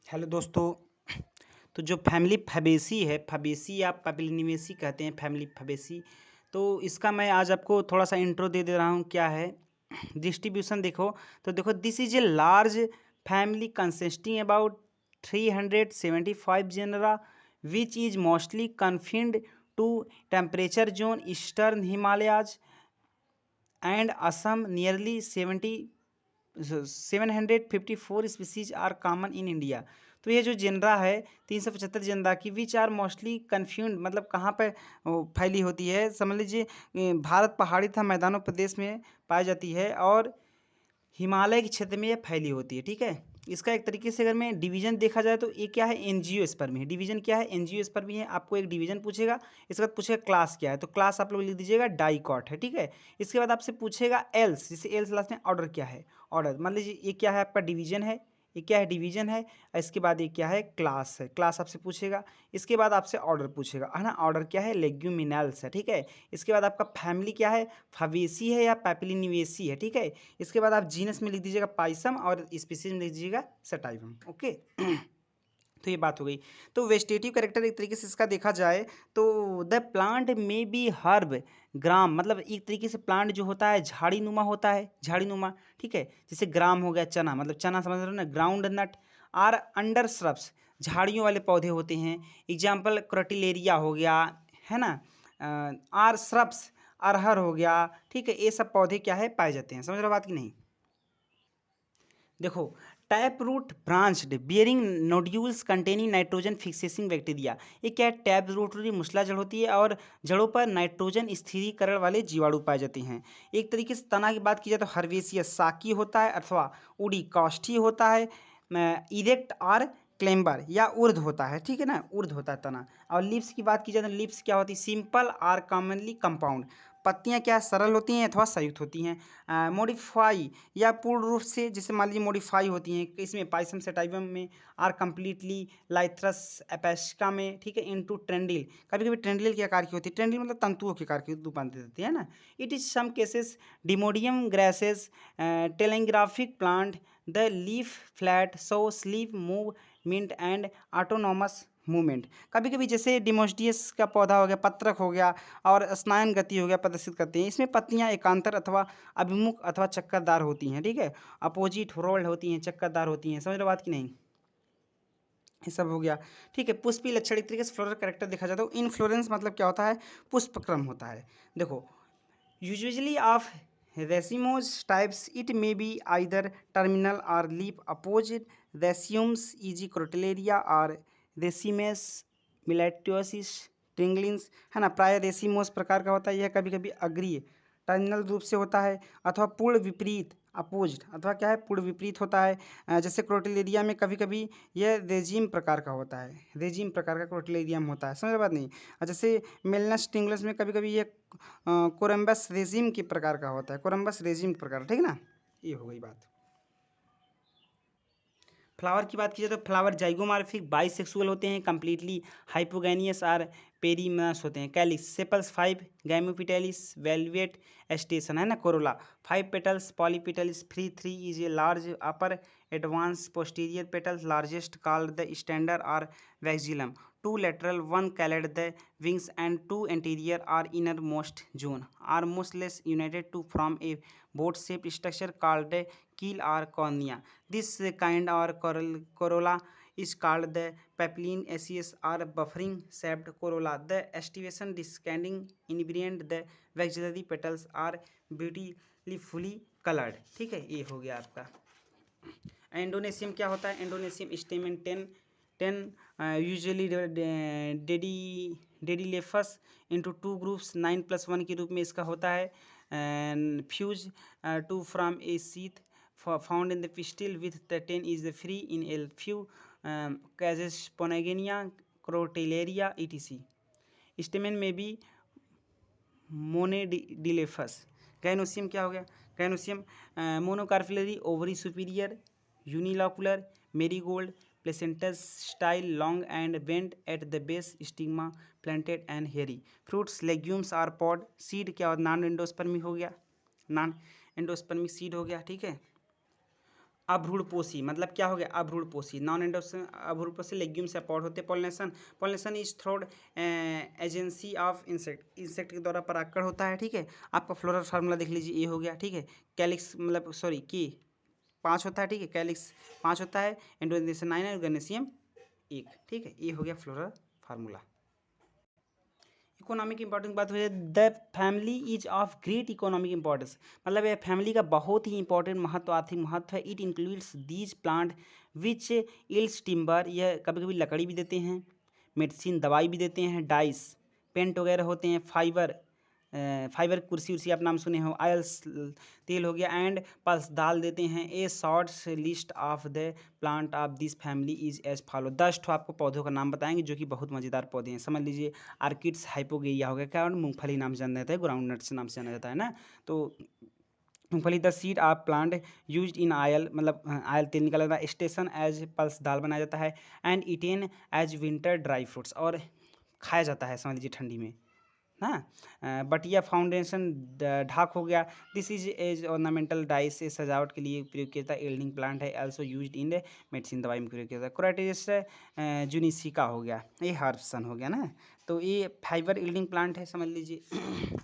Hello दोस्तों। तो जो फैमिली फबेसी है, फबेसी या पैपिलिनेवेसी कहते हैं, फैमिली फबेसी। तो इसका मैं आज आपको थोड़ा सा इंट्रो दे रहा हूँ। क्या है डिस्ट्रीब्यूशन? देखो, तो देखो, this is a large family consisting about 375 genera which is mostly confined to temperature zone eastern Himalayas and Assam. Nearly 754 species are common in India. तो ये जो जेनरा है 375 जेनरा की, विच आर मोस्टली कन्फ्यूंड, मतलब कहाँ पे फैली होती है, समझ लीजिए भारत पहाड़ी तथा मैदानों प्रदेश में पाई जाती है और हिमालय के क्षेत्र में ये फैली होती है। ठीक है, इसका एक तरीके से अगर मैं डिवीजन देखा जाए तो ये क्या है, एनजियोस्पर्मी है। डिवीजन क्या है, एनजियोस्पर्मी है। आपको एक डिवीजन पूछेगा, इसके बाद पूछेगा क्लास क्या है, तो क्लास आप लोग लिख दीजिएगा डाइकॉट है। ठीक है, इसके बाद आपसे पूछेगा एल्स, जैसे एल्स लास्ट में ऑर्डर क्या है, ऑर्डर मान लीजिए ये क्या है आपका डिवीजन है, ये क्या है डिवीजन है। इसके बाद ये क्या है, क्लास है, क्लास आपसे पूछेगा। इसके बाद आपसे ऑर्डर पूछेगा, है ना, ऑर्डर क्या है, लेग्यूमिनल्स है। ठीक है, इसके बाद आपका फैमिली क्या है, फवेसी है या पैपिलिनिवेसी है। ठीक है, इसके बाद आप जीनस में लिख दीजिएगा पाइसम और स्पीसीज में लिख दीजिएगा सटाइवम। ओके तो ये बात हो गई। तो वेजिटेटिव कैरेक्टर एक तरीके से इसका देखा जाए तो द प्लांट में बी हर्ब ग्राम, मतलब एक तरीके से प्लांट जो होता है झाड़ी नुमा होता है, झाड़ी नुमा। ठीक है, जैसे ग्राम हो गया चना, मतलब चना समझ रहे हो ना, groundnut are under shrubs, झाड़ियों वाले पौधे होते हैं। एग्जाम्पल क्रोटिलेरिया हो गया, है ना, आर श्रब्स, अरहर हो गया। ठीक है, ये सब पौधे क्या है, पाए जाते हैं। समझ रहे हो बात की नहीं? देखो, tap root branched bearing nodules containing nitrogen fixing bacteria. ये क्या है, टैप रूट मूसला जड़ होती है और जड़ों पर नाइट्रोजन स्थिरीकरण वाले जीवाणु पाए जाते हैं। एक तरीके से तना की बात की जाए तो हर्वेसियस साकी होता है अथवा उडी कॉस्टी होता है, इरेक्ट और क्लेम्बर या उर्ध होता है। ठीक है ना, उर्ध होता है तना। और लिप्स की बात की जाए तो लिप्स क्या होती है, सिंपल आर कॉमनली कंपाउंड। पत्तियां क्या सरल होती हैं अथवा संयुक्त होती हैं। मॉडिफाई या पूर्ण रूप से, जैसे मान लीजिए मॉडिफाई होती हैं इसमें पाइसम सेटाइवम में, आर कंप्लीटली लाइथ्रस एपेस्का में। ठीक है, इनटू ट्रेंडिल, कभी कभी ट्रेंडिल के आकार की होती है, ट्रेंडिल मतलब तंतुओं के आकार की रूपांतरित होती है ना। It is some cases desmodium grasses telegraphic plant the leaf flat so sleep movement and autonomous movement. कभी कभी जैसे डिमोस्टियस का पौधा हो गया, पत्रक हो गया और स्नायन गति हो गया प्रदर्शित करते हैं। इसमें पत्तियां एकांतर अथवा अभिमुख अथवा चक्करदार होती हैं। ठीक है, अपोजिट रोल्ड होती हैं, चक्करदार होती हैं। समझ रहे हो बात की नहीं? ये सब हो गया। ठीक है, पुष्पी लक्षण एक तरीके से फ्लोरल कैरेक्टर देखा जाता है। इनफ्लोरेंस मतलब क्या होता है, पुष्पक्रम होता है। देखो, usually of racemose types it may be either terminal और लीफ अपोजिट रेसियम्स इजी क्रोटिलेरिया और रेसिमेस मिलेटियोसिस ट्रिंगलिंग्स, है ना। प्राय रेसिमोस प्रकार का होता है, यह कभी कभी अग्रीय टर्मिनल रूप से होता है अथवा पूर्ण विपरीत अपोजिट, अथवा क्या है, पूर्ण विपरीत होता है। जैसे क्रोटिलेरिया में कभी कभी यह रेजिम प्रकार का होता है, रेजिम प्रकार का क्रोटिलेरियम होता है। समझ बात नहीं? और जैसे मेलनस टिंगलस में कभी कभी ये कोरम्बस रेजिम के प्रकार का होता है, कोरम्बस रेजिम प्रकार। ठीक है ना, ये हो गई बात। फ्लावर की बात की जाए तो फ्लावर जाइगोमॉर्फिक बाइसेक्सुअल होते हैं, कंप्लीटली हाइपोगेनियस और पेरीमस होते हैं। Calyx sepals 5 gamopetalous valvate aestivation, है ना। Corolla 5 petals polypetalous free 3 is a large upper advance posterior petals largest called the standard और vexillum 2 lateral 1 called the wings and 2 anterior or innermost zone are mostly united to form a boat shaped structure called the keel or cornea. This kind or corolla is called the papillin acies or buffering shaped corolla. The estivation descending inherent the waxillary petals are beautifully colored. ठीक है, ये हो गया आपका। एंडोनेशियम क्या होता है, androecium stamen 10 usually diadelphous into 2 groups 9+1 के रूप में इसका होता है। Fuse to from a sheath found in the pistil with the 10 is free in एल few cases Pongamia Crotalaria etc. Stamen में भी मोनेडिलेफस। गैनोसियम क्या हो गया, gynoecium monocarpellary ovary superior unilocular मेरीगोल्ड placentation style long and bent at the base stigma planted and hairy. Fruits legumes or pod. Seed क्या होता, non एंडोस्पर्मी हो गया, नॉन एंडोस्पर्मिक सीड हो गया। ठीक है, अभ्रूणपोषी मतलब क्या हो गया, अभ्रूणपोषी। नॉन एंडोसन अभ्रूणपोषी लेग्यूम से अपॉर्ड होते हैं। Pollination, pollination is थ्रोड agency of insect, insect के द्वारा परागकण होता है, ठीक है। आपका फ्लोरल फार्मूला देख लीजिए, ये हो गया, ठीक है। कैलिक्स मतलब सॉरी की 5 होता है, ठीक है। कैलिक्स 5 होता है, एंडोनेशियम 9 है, गनेशियम 1, ठीक है। ये हो गया फ्लोरल फार्मूला। इकोनॉमिक इंपॉर्टेंस बात हो जाए, the family is of great economic importance, मतलब यह फैमिली का बहुत ही इंपॉर्टेंट महत्व, आर्थिक महत्व है। It includes these plant which ills timber, यह कभी कभी लकड़ी भी देते हैं, मेडिसिन दवाई भी देते हैं, डाइस पेंट वगैरह होते हैं, फाइबर फाइबर कुर्सी उर्सी आप नाम सुने हो, आयल्स तेल हो गया, एंड पल्स दाल देते हैं। A short list of the plant of this family is as follow, 10 ठो आपको पौधों का नाम बताएंगे जो कि बहुत मज़ेदार पौधे हैं। समझ लीजिए, आर्किड्स हाइपोगेइया हो गया, क्या, और मूंगफली नाम से जाना जाता है, ग्राउंड नट से नाम से जाना जाता है ना। तो मूंगफली, the seed of plant use in oil, मतलब आयल तेल निकाला जाता है। स्टेशन एज पल्स दाल बनाया जाता है, and eaten as winter dry fruits, और खाया जाता है समझ लीजिए ठंडी में ना। बटिया फाउंडेशन ढाक हो गया। This is as ornamental dyes, से सजावट के लिए प्रयोग किया जाता है। एल्डिंग प्लांट है, also used in the medicine, दवाई में प्रयोग किया जाता है। कोराटिस जुनिसिका हो गया, ये हर्बसन हो गया ना। तो ये फाइबर एल्डिंग प्लांट है समझ लीजिए।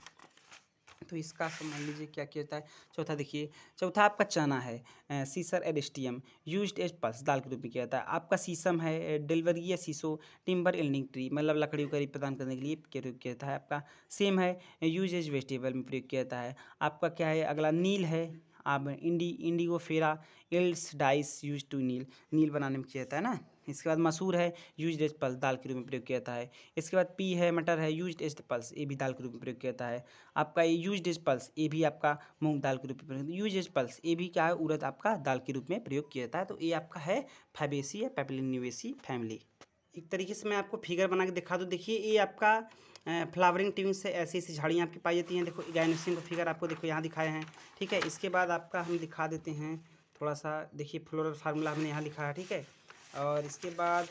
तो इसका समझ लीजिए क्या किया जाता है। चौथा देखिए, चौथा आपका चना है, सीसर एडिस्टियम, यूज्ड एज पल्स, दाल के रूप में किया जाता है। आपका शीशम है, डेलवरिया सीसो, टिम्बर एल्डिंग ट्री, मतलब लकड़ी उकड़ी प्रदान करने के लिए प्रयोग किया जाता है। आपका सेम है, यूज एज वेजिटेबल में प्रयोग किया जाता है। आपका क्या है अगला, नील है, आप इंडिगो फेरा एल्ड्स डाइस यूज टू नील, नील बनाने में किया जाता है ना। इसके बाद मसूर है, यूज एज पल्स, दाल के रूप में प्रयोग किया जाता है। इसके बाद पी है, मटर है, यूज एज पल्स, ये भी दाल के रूप में प्रयोग किया जाता है। आपका ये यूज एज पल्स, ये भी आपका मूंग दाल के रूप में प्रयोग, यूज एज पल्स ये भी क्या है, उड़द आपका दाल के रूप में प्रयोग किया जाता है। तो ये आपका है फैबेसी या पेपिलिन्यूएसी फैमिली। एक तरीके से मैं आपको फिगर बना के दिखा दूँ, देखिए ये आपका फ्लावरिंग ट्यून्स से ऐसी ऐसी झाड़ियाँ आपकी पाई जाती हैं। देखो गाइनोसियम का फिगर आपको देखो यहाँ दिखाए हैं, ठीक है। इसके बाद आपका हम दिखा देते हैं थोड़ा सा, देखिए फ्लोरल फार्मूला हमने यहाँ लिखा है, ठीक है। और इसके बाद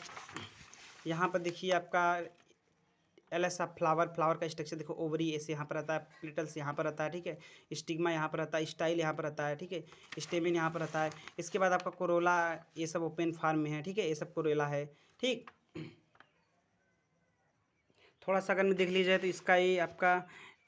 यहाँ पर देखिए आपका एलएसा फ्लावर, फ्लावर का स्ट्रक्चर देखो, ओवरी ऐसे यहाँ पर आता है, पेटल्स यहाँ पर आता है, ठीक है। स्टिग्मा यहाँ पर आता है, स्टाइल यहाँ पर आता है, ठीक है। स्टेमिन यहाँ पर आता है। इसके बाद आपका कोरोला, ये सब ओपन फार्म में है, ठीक है। ये सब कोरोला है, ठीक। थोड़ा सा अगर देख लीजिए तो इसका ये आपका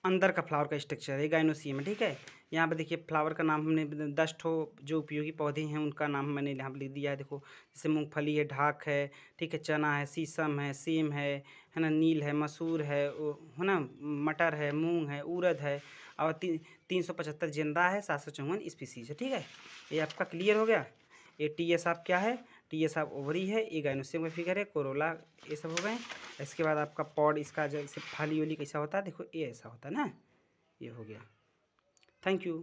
अंदर का फ्लावर का स्ट्रक्चर है, गाइनोसियम है, ठीक है। यहाँ पे देखिए फ्लावर का नाम हमने 10 ठो जो उपयोगी पौधे हैं उनका नाम मैंने यहाँ पे लिख दिया है। देखो जैसे मूंगफली है, ढाक है, ठीक है, चना है, शीशम है, सेम है ना, नील है, मसूर है ना, मटर है, मूंग है, उड़द है, और 375 जिंदा है, 754 स्पीसीज है, ठीक है। ये आपका क्लियर हो गया। ये टी एस आप क्या है, टी एस आप ओवरी है, ये गाइनोसियम का फिगर है, कोरोला, ये सब हो गए। इसके बाद आपका पॉड, इसका जैसे फाली ओली कैसा होता है, देखो ये ऐसा होता है ना, ये हो गया। Thank you.